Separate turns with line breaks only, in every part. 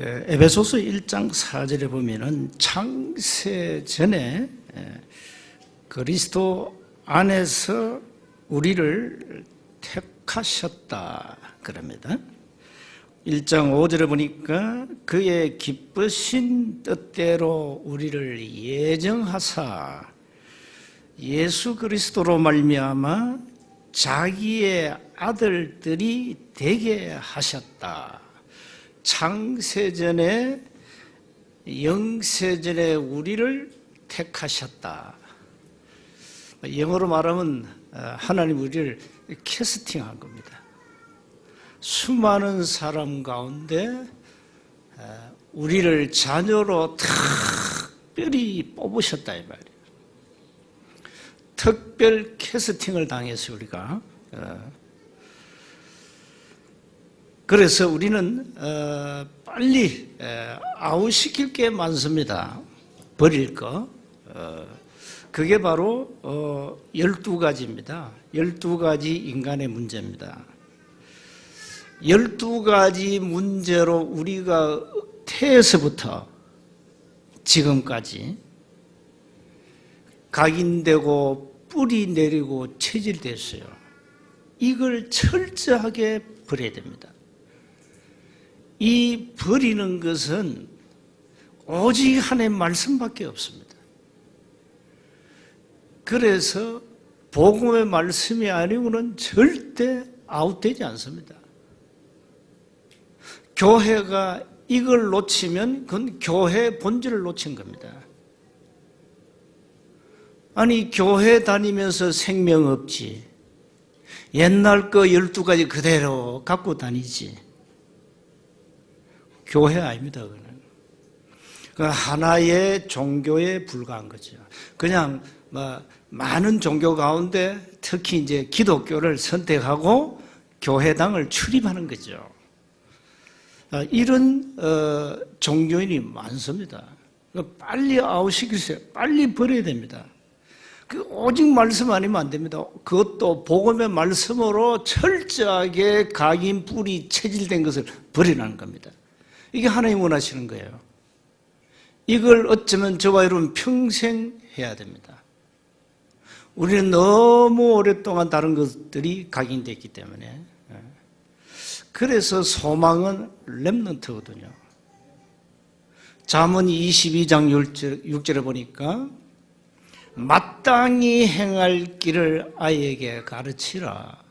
에베소서 1장 4절에 보면은 창세 전에 그리스도 안에서 우리를 택하셨다 그럽니다. 1장 5절에 보니까 그의 기쁘신 뜻대로 우리를 예정하사 예수 그리스도로 말미암아 자기의 아들들이 되게 하셨다. 창세전에 영세전에 우리를 택하셨다. 영어로 말하면 하나님 우리를 캐스팅한 겁니다. 수많은 사람 가운데 우리를 자녀로 특별히 뽑으셨다 이 말이에요. 특별 캐스팅을 당했어요 우리가. 그래서 우리는 빨리 아웃시킬 게 많습니다. 버릴 거. 그게 바로 12가지입니다. 12가지 인간의 문제입니다. 12가지 문제로 우리가 태에서부터 지금까지 각인되고 뿌리 내리고 체질됐어요. 이걸 철저하게 버려야 됩니다. 이 버리는 것은 오직 하나님의 말씀밖에 없습니다. 그래서 복음의 말씀이 아니고는 절대 아웃되지 않습니다. 교회가 이걸 놓치면 그건 교회의 본질을 놓친 겁니다. 아니 교회 다니면서 생명 없지. 옛날 거 12가지 그대로 갖고 다니지. 교회 아닙니다. 그거는. 그 하나의 종교에 불과한 거죠. 그냥 많은 종교 가운데 특히 이제 기독교를 선택하고 교회당을 출입하는 거죠. 이런 종교인이 많습니다. 빨리 아웃시키세요. 빨리 버려야 됩니다. 오직 말씀 아니면 안 됩니다. 그것도 복음의 말씀으로 철저하게 각인 뿌리 체질된 것을 버리라는 겁니다. 이게 하나님 원하시는 거예요. 이걸 어쩌면 저와 여러분 평생 해야 됩니다. 우리는 너무 오랫동안 다른 것들이 각인됐기 때문에. 그래서 소망은 렘넌트거든요. 잠언 22장 6절에 보니까 마땅히 행할 길을 아이에게 가르치라.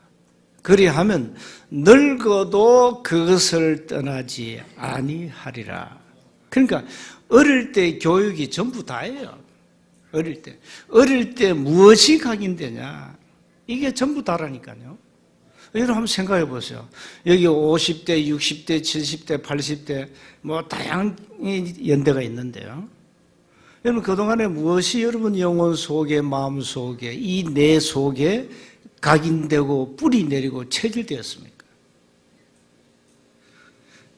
그리하면 늙어도 그것을 떠나지 아니하리라. 그러니까 어릴 때 교육이 전부 다예요. 어릴 때 무엇이 각인되냐? 이게 전부 다라니까요. 여러분 한번 생각해 보세요. 여기 50대, 60대, 70대, 80대 뭐 다양한 연대가 있는데요. 여러분 그동안에 무엇이 여러분 영혼 속에 마음 속에 이 내 속에 각인되고 뿌리 내리고 체질되었습니까?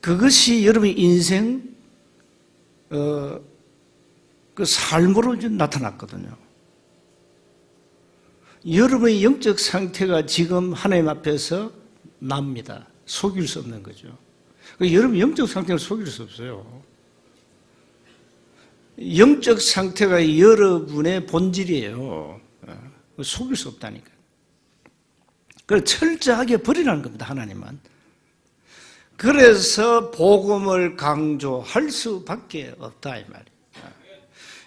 그것이 여러분의 인생 그 삶으로 나타났거든요. 여러분의 영적 상태가 지금 하나님 앞에서 납니다. 속일 수 없는 거죠. 여러분 영적 상태를 속일 수 없어요. 영적 상태가 여러분의 본질이에요. 속일 수 없다니까. 그래서 철저하게 버리라는 겁니다. 하나님은. 그래서 복음을 강조할 수밖에 없다 이 말이에요.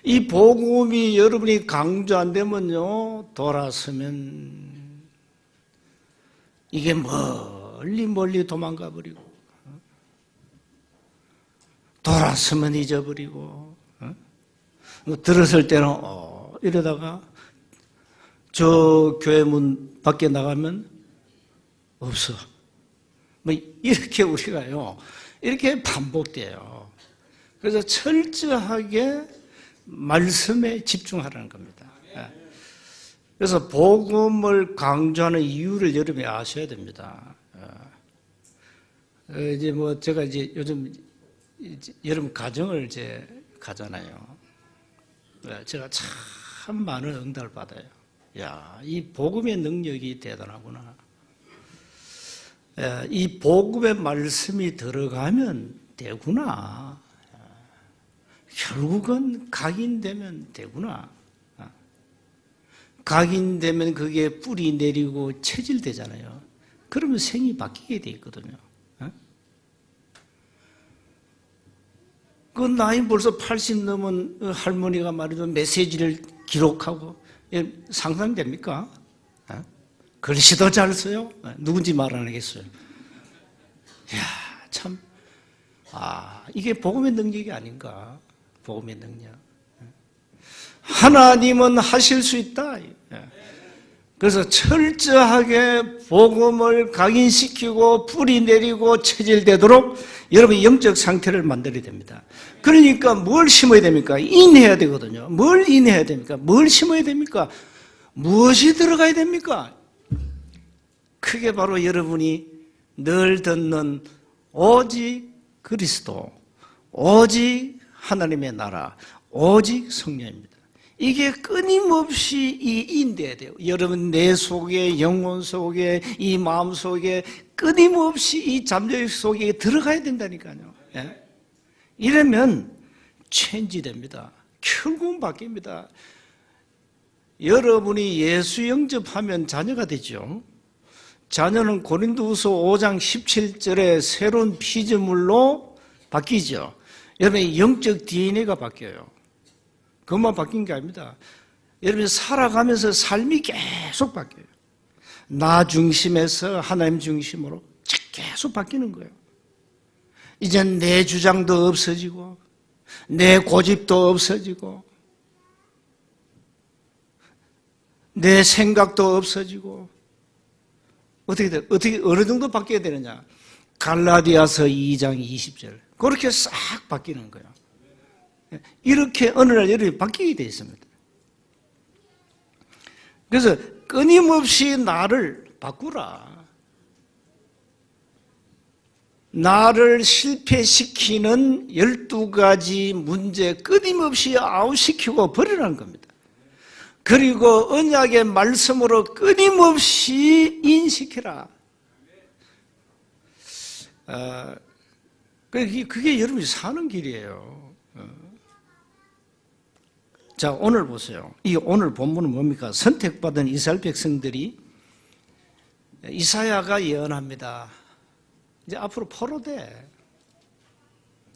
이 복음이 여러분이 강조 안 되면요 돌아서면 이게 멀리 도망가 버리고 돌아서면 잊어버리고 들었을 때는 이러다가 저 교회 문 밖에 나가면 없어. 이렇게 우리가요 이렇게 반복돼요. 그래서 철저하게 말씀에 집중하라는 겁니다. 그래서 복음을 강조하는 이유를 여러분이 아셔야 됩니다. 이제 제가 이제 요즘 여러분 가정을 이제 가잖아요. 제가 참 많은 응답을 받아요. 야, 이 복음의 능력이 대단하구나. 이 복음의 말씀이 들어가면 되구나. 결국은 각인되면 되구나. 각인되면 그게 뿌리 내리고 체질되잖아요. 그러면 생이 바뀌게 돼 있거든요. 그 나이 벌써 80 넘은 할머니가 말이죠. 메시지를 기록하고 상상됩니까? 글씨도 잘 써요. 누군지 말 안 하겠어요. 이야, 참. 이게 복음의 능력이 아닌가. 복음의 능력. 하나님은 하실 수 있다. 그래서 철저하게 복음을 각인시키고 뿌리 내리고 체질되도록 여러분의 영적 상태를 만들어야 됩니다. 그러니까 뭘 심어야 됩니까? 인해야 되거든요. 뭘 인해야 됩니까? 뭘 심어야 됩니까? 무엇이 들어가야 됩니까? 그게 바로 여러분이 늘 듣는 오직 그리스도, 오직 하나님의 나라, 오직 성령입니다. 이게 끊임없이 인돼야 돼요. 여러분 내 속에, 영혼 속에, 이 마음 속에 끊임없이 이 잠재력 속에 들어가야 된다니까요. 이러면 체인지됩니다. 결국은 바뀝니다. 여러분이 예수 영접하면 자녀가 되죠. 자녀는 고린도후서 5장 17절에 새로운 피조물로 바뀌죠. 여러분의 영적 DNA가 바뀌어요. 그것만 바뀐 게 아닙니다. 여러분이 살아가면서 삶이 계속 바뀌어요. 나 중심에서 하나님 중심으로 계속 바뀌는 거예요. 이젠 내 주장도 없어지고 내 고집도 없어지고 내 생각도 없어지고 어떻게 어느 정도 바뀌어야 되느냐? 갈라디아서 2장 20절 그렇게 싹 바뀌는 거예요. 이렇게 어느 날 여러분이 바뀌게 되어 있습니다. 그래서 끊임없이 나를 바꾸라. 나를 실패시키는 12가지 문제 끊임없이 아웃시키고 버리라는 겁니다. 그리고 언약의 말씀으로 끊임없이 인식해라. 그게 여러분이 사는 길이에요. 자, 오늘 보세요. 이 오늘 본문은 뭡니까? 선택받은 이스라엘 백성들이 이사야가 예언합니다. 이제 앞으로 포로돼.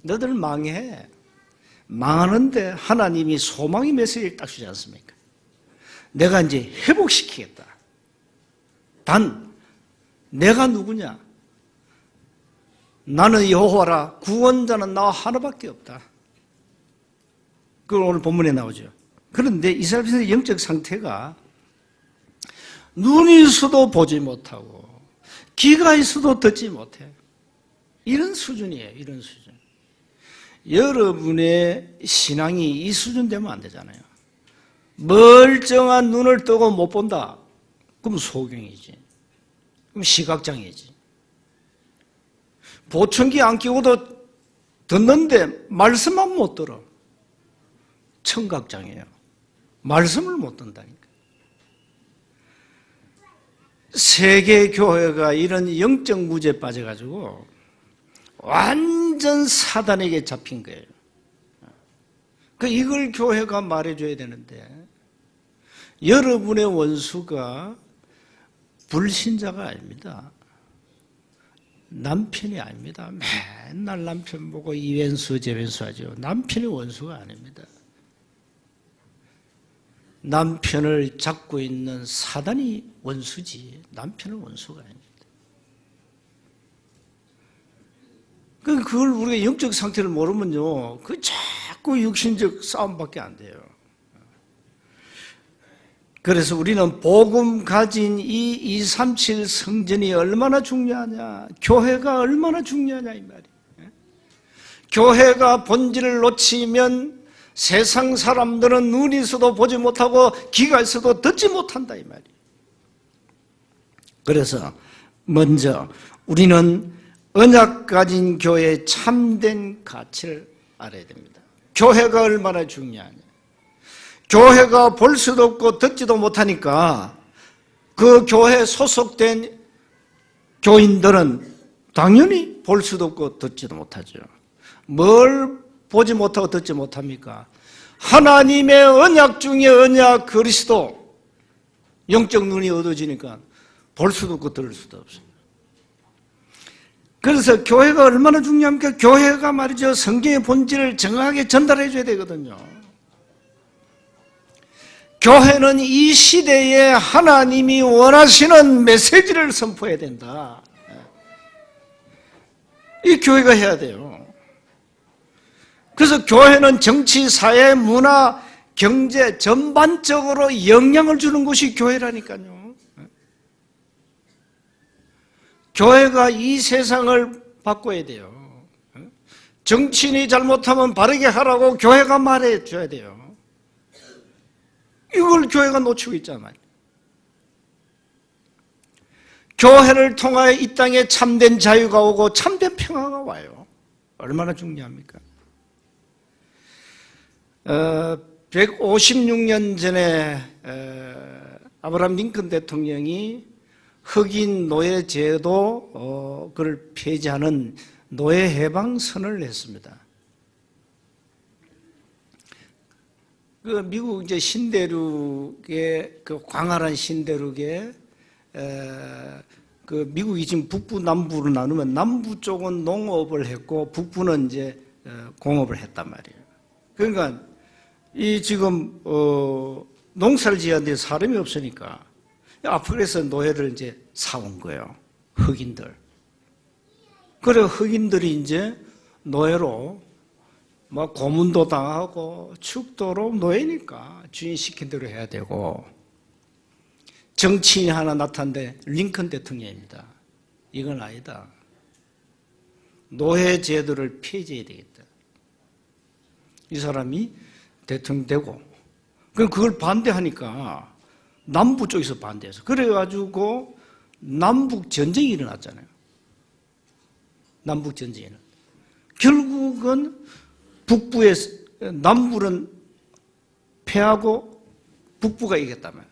너들 망해. 망하는데 하나님이 소망의 메시지를 딱 주지 않습니까? 내가 이제 회복시키겠다. 단 내가 누구냐? 나는 여호와라. 구원자는 나 하나밖에 없다. 그건 오늘 본문에 나오죠. 그런데 이스라엘 백성의 영적 상태가 눈이 있어도 보지 못하고 귀가 있어도 듣지 못해. 이런 수준이에요. 이런 수준. 여러분의 신앙이 이 수준 되면 안 되잖아요. 멀쩡한 눈을 뜨고 못 본다. 그럼 소경이지. 그럼 시각장애지. 보청기 안 끼고도 듣는데 말씀만 못 들어. 청각장애예요. 말씀을 못 듣는다니까. 세계 교회가 이런 영적 무죄에 빠져가지고 완전 사단에게 잡힌 거예요. 이걸 교회가 말해줘야 되는데 여러분의 원수가 불신자가 아닙니다. 남편이 아닙니다. 맨날 남편 보고 이왼수 저왼수 하죠. 남편이 원수가 아닙니다. 남편을 잡고 있는 사단이 원수지 남편은 원수가 아닙니다. 그걸 우리가 영적 상태를 모르면요, 자꾸 육신적 싸움밖에 안 돼요. 그래서 우리는 복음 가진 이 237 성전이 얼마나 중요하냐, 교회가 얼마나 중요하냐 이 말이에요. 교회가 본질을 놓치면 세상 사람들은 눈이 있어도 보지 못하고 귀가 있어도 듣지 못한다 이 말이에요. 그래서 먼저 우리는 언약 가진 교회의 참된 가치를 알아야 됩니다. 교회가 얼마나 중요하냐. 교회가 볼 수도 없고 듣지도 못하니까 그 교회에 소속된 교인들은 당연히 볼 수도 없고 듣지도 못하죠. 뭘 보지 못하고 듣지 못합니까? 하나님의 언약 중에 언약 그리스도. 영적 눈이 어두워지니까 볼 수도 없고 들을 수도 없어요. 그래서 교회가 얼마나 중요합니까? 교회가 말이죠, 성경의 본질을 정확하게 전달해 줘야 되거든요. 교회는 이 시대에 하나님이 원하시는 메시지를 선포해야 된다. 이 교회가 해야 돼요. 그래서 교회는 정치, 사회, 문화, 경제 전반적으로 영향을 주는 곳이 교회라니까요. 교회가 이 세상을 바꿔야 돼요. 정치인이 잘못하면 바르게 하라고 교회가 말해 줘야 돼요. 이걸 교회가 놓치고 있잖아요. 교회를 통하여 이 땅에 참된 자유가 오고 참된 평화가 와요. 얼마나 중요합니까? 156년 전에 아브라함 링컨 대통령이 흑인 노예 제도 그걸 폐지하는 노예 해방 선언을 했습니다. 그 미국 이제 신대륙의 그 광활한 신대륙에 그 미국이 지금 북부 남부로 나누면 남부 쪽은 농업을 했고 북부는 이제 공업을 했단 말이에요. 그러니까 이 지금 농사를 지었는데 사람이 없으니까 아프리카에서 노예를 이제 사온 거예요. 흑인들. 그래 흑인들이 이제 노예로 막 고문도 당하고 축도로 노예니까 주인 시킨 대로 해야 되고, 정치인이 하나 나타났는데 링컨 대통령입니다. 이건 아니다. 노예 제도를 폐지해야 되겠다. 이 사람이 대통령 되고, 그럼 그걸 반대하니까 남부 쪽에서 반대해서 그래가지고 남북 전쟁이 일어났잖아요. 남북 전쟁에는 결국은 북부에 남부는 패하고 북부가 이겼다면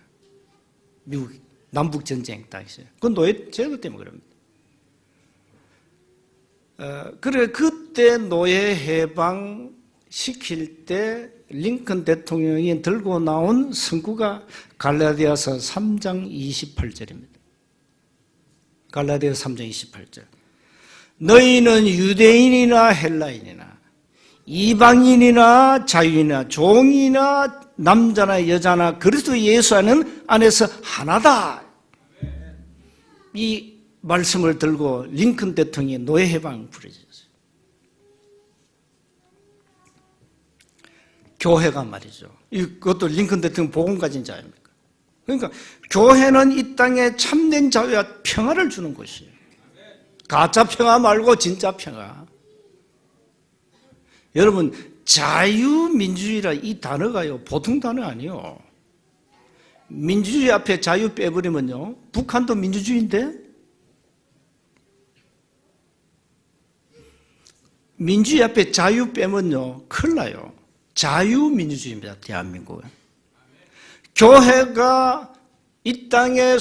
미국 남북 전쟁 딱 있어요. 그건 노예 제도 때문에 그럽니다. 그래 그때 노예 해방 시킬 때 링컨 대통령이 들고 나온 선구가 갈라디아서 3장 28절입니다. 갈라디아서 3장 28절. 너희는 유대인이나 헬라인이나 이방인이나 자유인이나 종이나 남자나 여자나 그리스도 예수 안에서 하나다. 이 말씀을 들고 링컨 대통령이 노예 해방 부르셨어요. 교회가 말이죠. 이것도 링컨 대통령 복음 가진 자입니까? 그러니까 교회는 이 땅에 참된 자유와 평화를 주는 곳이에요. 가짜 평화 말고 진짜 평화. 여러분, 자유민주주의라 이 단어가요, 보통 단어 아니에요. 민주주의 앞에 자유 빼버리면요, 북한도 민주주의인데? 민주주의 앞에 자유 빼면요, 큰일 나요. 자유민주주의입니다, 대한민국은. 교회가 이 땅에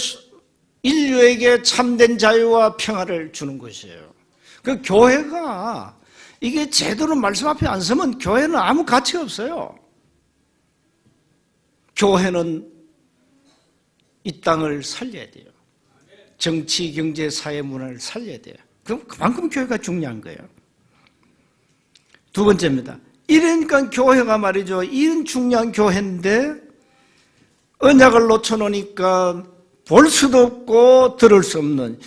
인류에게 참된 자유와 평화를 주는 것이에요. 그 교회가 이게 제대로 말씀 앞에 안 서면 교회는 아무 가치가 없어요. 교회는 이 땅을 살려야 돼요. 정치, 경제, 사회, 문화를 살려야 돼요. 그럼 그만큼 교회가 중요한 거예요. 두 번째입니다. 이러니까 교회가 말이죠, 이런 중요한 교회인데 언약을 놓쳐놓으니까 볼 수도 없고 들을 수 없는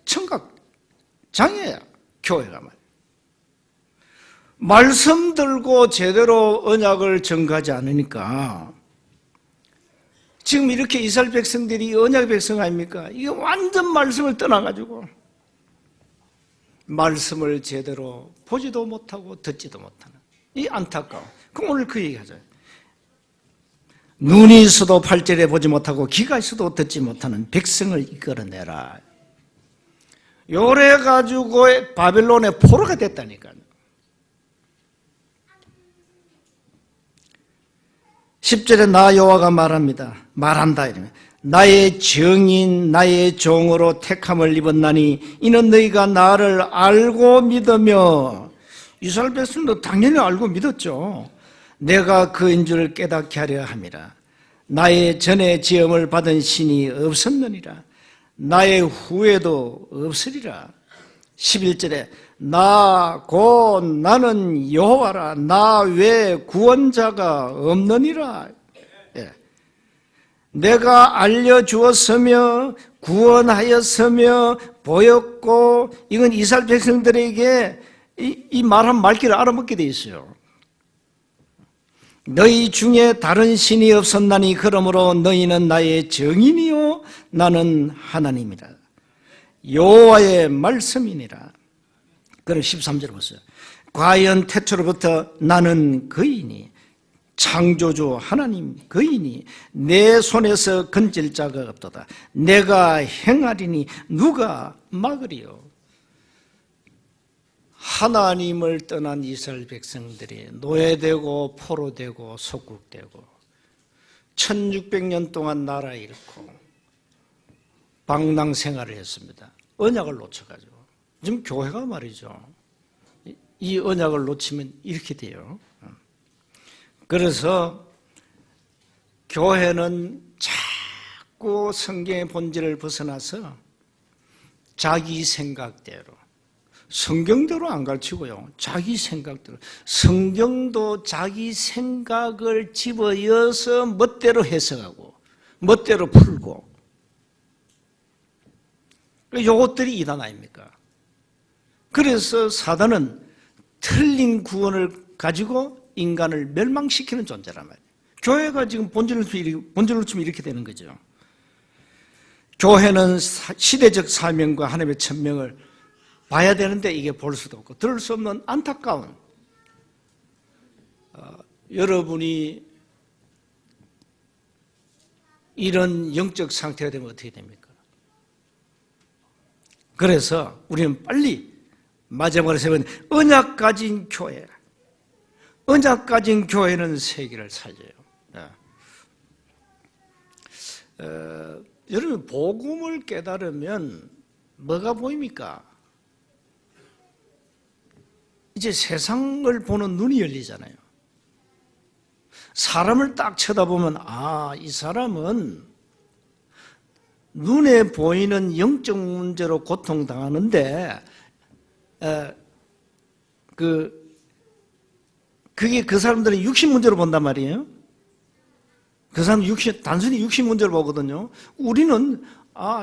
청각장애야, 교회가 말이야. 말씀 들고 제대로 언약을 전가하지 않으니까 지금 이렇게 이스라엘 백성들이 언약 백성 아닙니까? 이게 완전 말씀을 떠나가지고 말씀을 제대로 보지도 못하고 듣지도 못하는 이 안타까움. 그럼 오늘 그 얘기하죠. 눈이 있어도 8절에 보지 못하고 귀가 있어도 듣지 못하는 백성을 이끌어내라. 요래 가지고 바벨론의 포로가 됐다니까요. 10절에 나 여호와가 말한다 이러면 나의 정인 나의 종으로 택함을 입었나니 이는 너희가 나를 알고 믿으며. 이스라엘 백성도 당연히 알고 믿었죠. 내가 그인 줄 깨닫게 하려 함이라. 나의 전에 지음을 받은 신이 없었느니라. 나의 후에도 없으리라. 11절에 나 곧 나는 여호와라. 나 외에 구원자가 없느니라. 예. 내가 알려주었으며 구원하였으며 보였고, 이건 이스라엘 백성들에게 이 말한 말귀를 알아먹게 돼 있어요. 너희 중에 다른 신이 없었나니 그러므로 너희는 나의 정인이요 나는 하나님이라. 여호와의 말씀이니라. 그럼 13절 보세요. 과연 태초로부터 나는 그이니 창조주 하나님 그이니 내 손에서 건질 자가 없도다. 내가 행하리니 누가 막으리요. 하나님을 떠난 이스라엘 백성들이 노예되고 포로되고 속국되고 1600년 동안 나라 잃고 방랑 생활을 했습니다. 언약을 놓쳐가지고. 지금 교회가 말이죠. 이 언약을 놓치면 이렇게 돼요. 그래서 교회는 자꾸 성경의 본질을 벗어나서 자기 생각대로, 성경대로 안 가르치고요. 자기 생각대로. 성경도 자기 생각을 집어여서 멋대로 해석하고 멋대로 풀고. 이것들이 이단 아닙니까? 그래서 사단은 틀린 구원을 가지고 인간을 멸망시키는 존재란 말이에요. 교회가 지금 본질을 치면 이렇게 되는 거죠. 교회는 시대적 사명과 하나님의 천명을 봐야 되는데 이게 볼 수도 없고 들을 수 없는 안타까운, 여러분이 이런 영적 상태가 되면 어떻게 됩니까? 그래서 우리는 빨리 마지막으로 세운 언약 가진 교회, 언약 가진 교회는 세계를 살려요. 여러분 복음을 깨달으면 뭐가 보입니까? 이제 세상을 보는 눈이 열리잖아요. 사람을 딱 쳐다보면 이 사람은 눈에 보이는 영적 문제로 고통당하는데 그게 그 사람들은 육신 문제로 본단 말이에요. 그 사람은 단순히 육신 문제로 보거든요. 우리는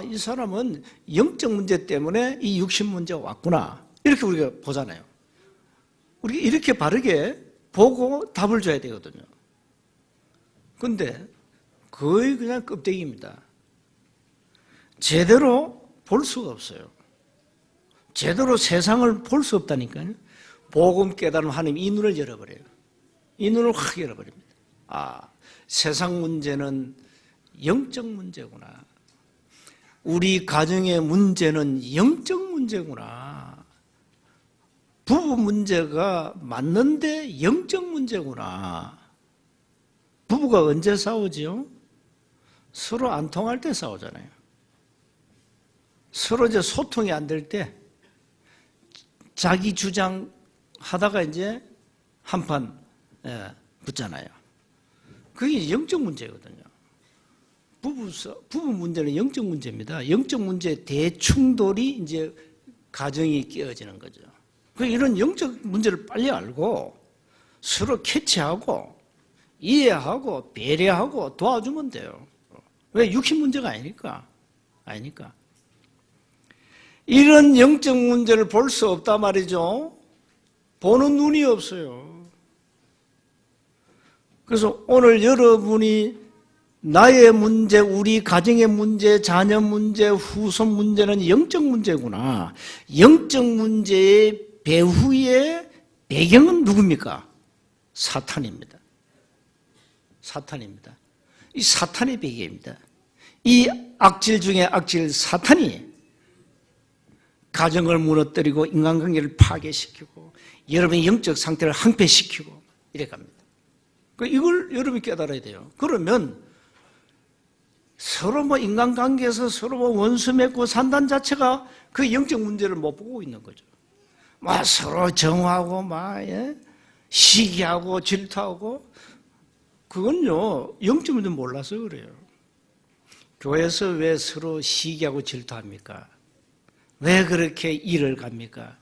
이 사람은 영적 문제 때문에 이 육신 문제가 왔구나, 이렇게 우리가 보잖아요. 우리가 이렇게 바르게 보고 답을 줘야 되거든요. 근데 거의 그냥 껍데기입니다. 제대로 볼 수가 없어요. 제대로 세상을 볼 수 없다니까요. 복음 깨달으면 하나님 이 눈을 열어버려요. 이 눈을 확 열어버립니다. 세상 문제는 영적 문제구나. 우리 가정의 문제는 영적 문제구나. 부부 문제가 맞는데 영적 문제구나. 부부가 언제 싸우지요? 서로 안 통할 때 싸우잖아요. 서로 이제 소통이 안 될 때 자기 주장 하다가 이제 한판 붙잖아요. 그게 영적 문제거든요. 부부 문제는 영적 문제입니다. 영적 문제 대충돌이 이제 가정이 깨어지는 거죠. 이런 영적 문제를 빨리 알고 서로 캐치하고 이해하고 배려하고 도와주면 돼요. 왜? 육신 문제가 아니니까. 이런 영적 문제를 볼 수 없단 말이죠. 보는 눈이 없어요. 그래서 오늘 여러분이 나의 문제, 우리 가정의 문제, 자녀 문제, 후손 문제는 영적 문제구나. 영적 문제의 배후의 배경은 누굽니까? 사탄입니다. 이 사탄의 배경입니다. 이 악질 중에 악질 사탄이 가정을 무너뜨리고 인간관계를 파괴시키고 여러분의 영적 상태를 항폐시키고 이래 갑니다. 이걸 여러분이 깨달아야 돼요. 그러면 서로 뭐 인간관계에서 서로 뭐 원수 맺고 산다는 자체가 그 영적 문제를 못 보고 있는 거죠. 막 서로 정하고 막 시기하고 질투하고 그건요 영적 문제 몰라서 그래요. 교회에서 왜 서로 시기하고 질투합니까? 왜 그렇게 일을 갑니까?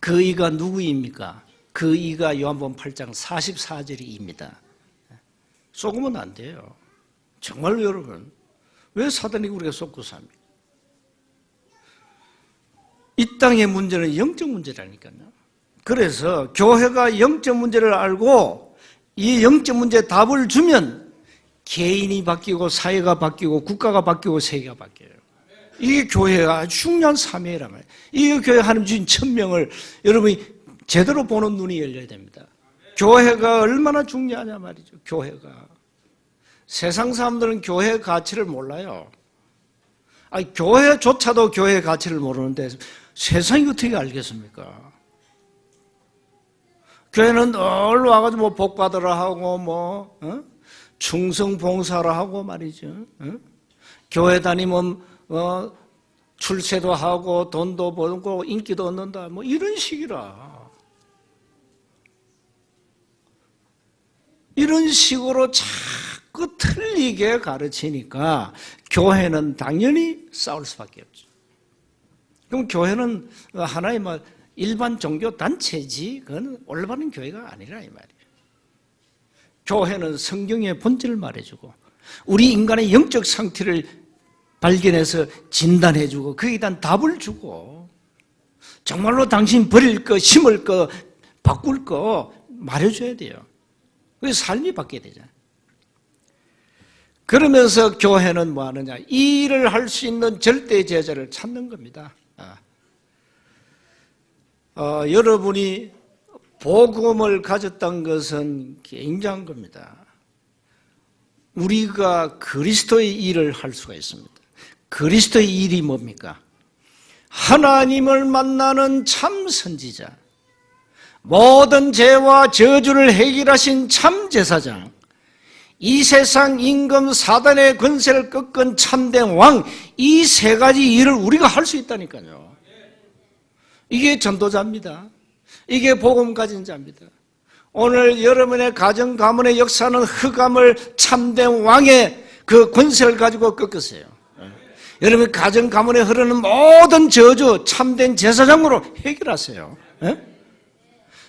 그 이가 누구입니까? 그 이가 요한복음 8장 44절입니다. 속으면 안 돼요. 정말로 여러분, 왜 사단이 우리가 속고 삽니까? 이 땅의 문제는 영적 문제라니까요. 그래서 교회가 영적 문제를 알고 이 영적 문제에 답을 주면 개인이 바뀌고 사회가 바뀌고 국가가 바뀌고 세계가 바뀌어요. 이게 교회가 아주 중요한 사명이란 말이에요. 이게 교회 하나님 주신 천명을 여러분이 제대로 보는 눈이 열려야 됩니다. 교회가 얼마나 중요하냐 말이죠. 교회가. 세상 사람들은 교회의 가치를 몰라요. 아니, 교회조차도 교회의 가치를 모르는데 세상이 어떻게 알겠습니까? 교회는 늘 와가지고 뭐 복 받으라 하고 충성 봉사라 하고 말이죠. 교회 다니면 출세도 하고 돈도 벌고 인기도 얻는다 뭐 이런 식이라. 이런 식으로 자꾸 틀리게 가르치니까 교회는 당연히 싸울 수밖에 없죠. 그럼 교회는 하나의 일반 종교 단체지 그건 올바른 교회가 아니라 이 말이에요. 교회는 성경의 본질을 말해주고 우리 인간의 영적 상태를 발견해서 진단해주고 거기에 대한 답을 주고 정말로 당신 버릴 거 심을 거 바꿀 거 말해줘야 돼요. 그래서 삶이 바뀌어야 되잖아요. 그러면서 교회는 뭐 하느냐, 이 일을 할 수 있는 절대 제자를 찾는 겁니다. 여러분이 복음을 가졌다는 것은 굉장한 겁니다. 우리가 그리스도의 일을 할 수가 있습니다. 그리스도의 일이 뭡니까? 하나님을 만나는 참 선지자, 모든 죄와 저주를 해결하신 참 제사장, 이 세상 임금 사단의 권세를 꺾은 참된 왕, 이 세 가지 일을 우리가 할 수 있다니까요. 이게 전도자입니다. 이게 복음 가진 자입니다. 오늘 여러분의 가정 가문의 역사는 흑암을 참된 왕의 그 권세를 가지고 꺾었어요. 여러분 가정 가문에 흐르는 모든 저주 참된 제사장으로 해결하세요.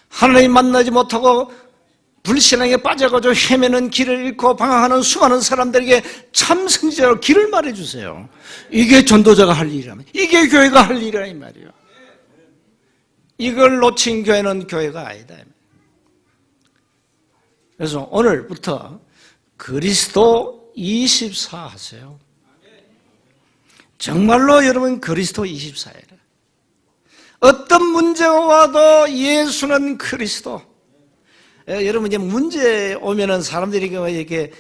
하나님 만나지 못하고 불신앙에 빠져가지고 헤매는 길을 잃고 방황하는 수많은 사람들에게 참 선지자로 길을 말해주세요. 이게 전도자가 할 일이라면, 이게 교회가 할 일이라 이 말이에요. 이걸 놓친 교회는 교회가 아니다. 그래서 오늘부터 그리스도 24 하세요. 정말로 여러분 그리스도 24예요. 어떤 문제가 와도 예수는 그리스도. 여러분 이제 문제 오면은 사람들이 이렇게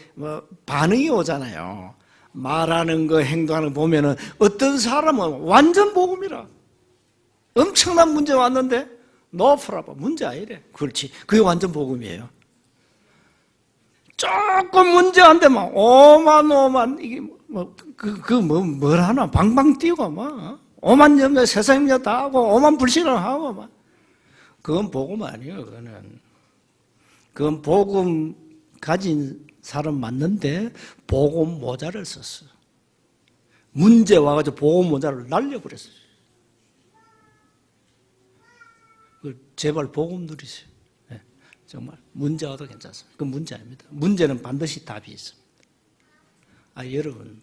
반응이 오잖아요. 말하는 거, 행동하는 거 보면은 어떤 사람은 완전 복음이라. 엄청난 문제 왔는데 no problem, 문제 아니래. 그렇지, 그게 완전 복음이에요. 조금 문제 안 되면 오만 이게 뭘 하나 방방 뛰고 오만 염려 세상 염려 다 하고 오만 불신을 하고 그건 복음 아니에요. 그건 복음 가진 사람 맞는데 복음 모자를 썼어. 문제 와가지고 복음 모자를 날려버렸어요. 제발 복음 누리세요. 네, 정말 문제 와도 괜찮습니다. 그건 문제 아닙니다. 문제는 반드시 답이 있습니다. 여러분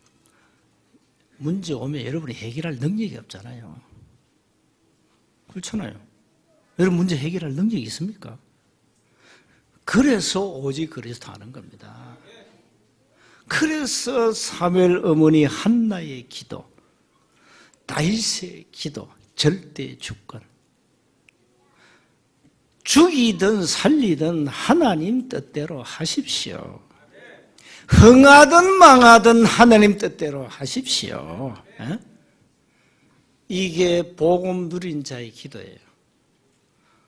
문제 오면 여러분이 해결할 능력이 없잖아요. 그렇잖아요. 여러분 문제 해결할 능력이 있습니까? 그래서 오직 그리스도 하는 겁니다. 그래서 사무엘 어머니 한나의 기도, 다윗의 기도, 절대 주권, 죽이든 살리든 하나님 뜻대로 하십시오. 흥하든 망하든 하나님 뜻대로 하십시오. 이게 복음 누린 자의 기도예요.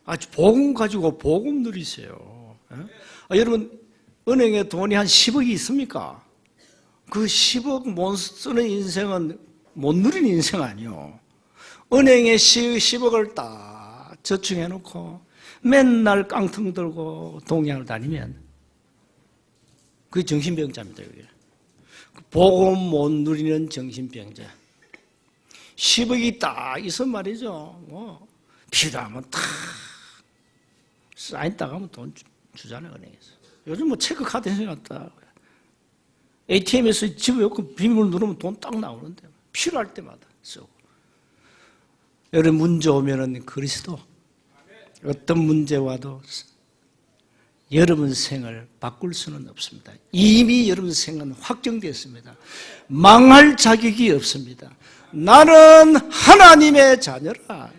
아주 복음 가지고 복음 누리세요. 여러분 은행에 돈이 한 10억이 있습니까? 그 10억 못 쓰는 인생은 못 누린 인생 아니요. 은행에 10억을 딱 저축해놓고 맨날 깡통 들고 동양을 다니면 그게 정신병자입니다. 그게. 복음 못 누리는 정신병자. 10억이 딱 있어 말이죠. 뭐 필요하면 탁 사인 딱 하면 돈 주잖아요, 은행에서. 요즘 뭐 체크카드 생겼다. ATM에서 집어넣고 비밀번호 누르면 돈 딱 나오는데 필요할 때마다 쓰고. 여러분 문제 오면은 그리스도 어떤 문제 와도 여러분 생을 바꿀 수는 없습니다. 이미 여러분 생은 확정됐습니다. 망할 자격이 없습니다. 나는 하나님의 자녀라.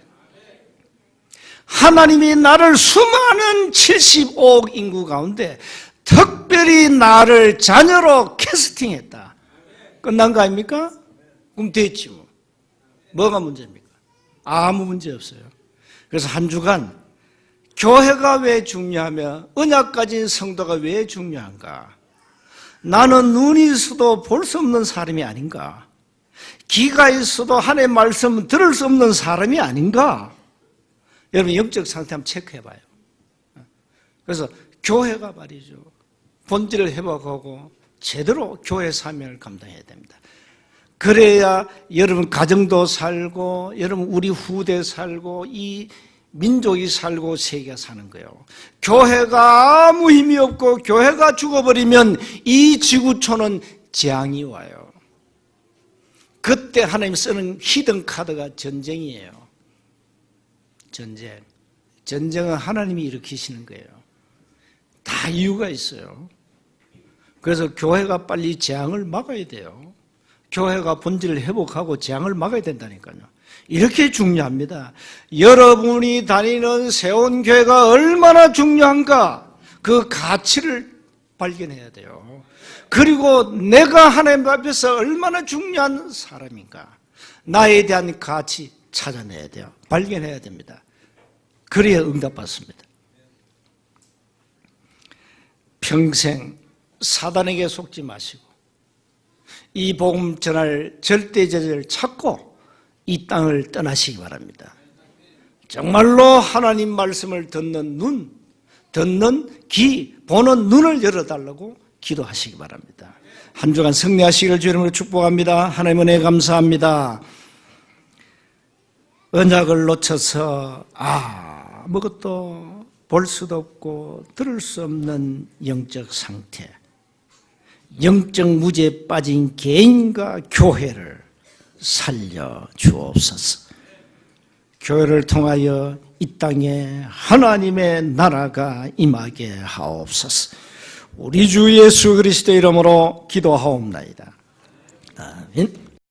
하나님이 나를 수많은 75억 인구 가운데 특별히 나를 자녀로 캐스팅했다. 끝난 거 아닙니까? 그럼 됐지 뭐. 뭐가 문제입니까? 아무 문제 없어요. 그래서 한 주간 교회가 왜 중요하며 언약 가진 성도가 왜 중요한가? 나는 눈이 있어도 볼 수 없는 사람이 아닌가? 귀가 있어도 하나님의 말씀 들을 수 없는 사람이 아닌가? 여러분 영적 상태 한번 체크해봐요. 그래서 교회가 말이죠. 본질을 회복하고 제대로 교회 사명을 감당해야 됩니다. 그래야 여러분 가정도 살고 여러분 우리 후대 살고 이 민족이 살고 세계가 사는 거예요. 교회가 아무 힘이 없고 교회가 죽어버리면 이 지구촌은 재앙이 와요. 그때 하나님 쓰는 히든 카드가 전쟁이에요. 전쟁. 전쟁은 하나님이 일으키시는 거예요. 다 이유가 있어요. 그래서 교회가 빨리 재앙을 막아야 돼요. 교회가 본질을 회복하고 재앙을 막아야 된다니까요. 이렇게 중요합니다. 여러분이 다니는 세원교회가 얼마나 중요한가 그 가치를 발견해야 돼요. 그리고 내가 하나님 앞에서 얼마나 중요한 사람인가 나에 대한 가치 찾아내야 돼요. 발견해야 됩니다. 그래야 응답받습니다. 평생 사단에게 속지 마시고 이 복음 전할 절대제를 찾고 이 땅을 떠나시기 바랍니다. 정말로 하나님 말씀을 듣는 눈, 듣는 귀, 보는 눈을 열어달라고 기도하시기 바랍니다. 한 주간 승리하시기를 주의 이름으로 축복합니다. 하나님 은혜 감사합니다. 언약을 놓쳐서 아무것도 볼 수도 없고 들을 수 없는 영적 상태, 영적 무지에 빠진 개인과 교회를 살려 주옵소서. 교회를 통하여 이 땅에 하나님의 나라가 임하게 하옵소서. 우리 주 예수 그리스도 이름으로 기도하옵나이다. 아멘.